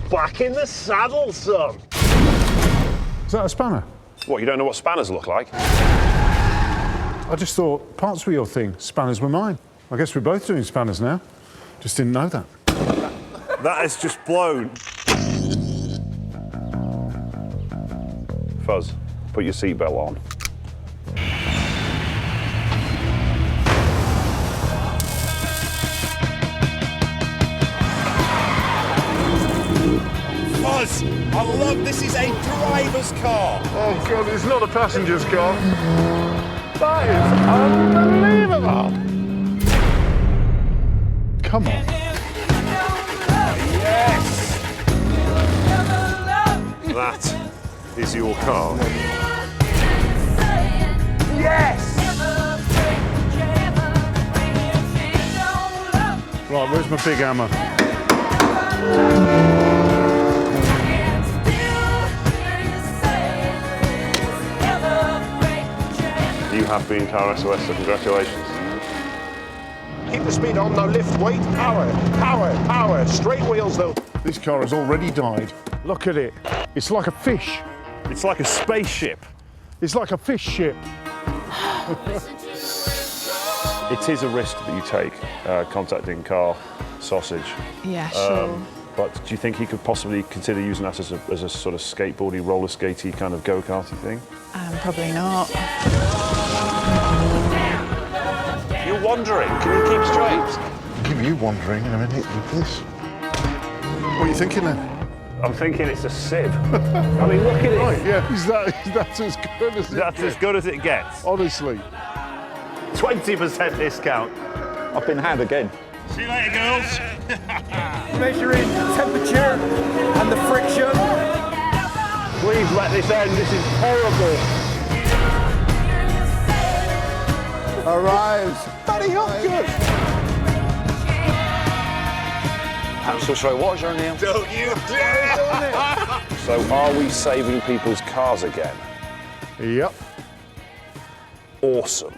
back in the saddle, son. Is that a spanner? What, you don't know what spanners look like? I just thought parts were your thing, spanners were mine. I guess we're both doing spanners now. Just didn't know that. That has just blown. Fuzz, put your seatbelt on. Fuzz, I love this is a driver's car. Oh, God, it's not a passenger's car. That is unbelievable. Come on. Yes! That is your car. Yes! Right, where's my big hammer? You have been Car SOS, so congratulations. Keep the speed on, now lift, weight, power, power, power. Straight wheels, though. This car has already died. Look at it. It's like a fish. It's like a spaceship. It's like a fish ship. It is a risk that you take, contacting Car Sausage. Yeah, sure. But do you think he could possibly consider using that as a sort of skateboardy, roller skatey kind of go-karty thing? Probably not. You're wandering. Can you keep straight? Give you wandering in a minute with this. What are you thinking then? I'm thinking it's a sieve. I mean, look at it. Right, yeah, is that as good as it That's as good as it gets. Honestly. 20% discount. I've been had again. See you later, girls. Measuring temperature and the friction. Please let this end. This is terrible. Arrives. Bloody hell, good. I'm so sorry, what was your name? Don't you dare! So are we saving people's cars again? Yep. Awesome.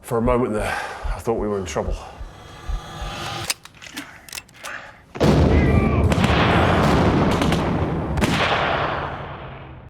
For a moment there, I thought we were in trouble.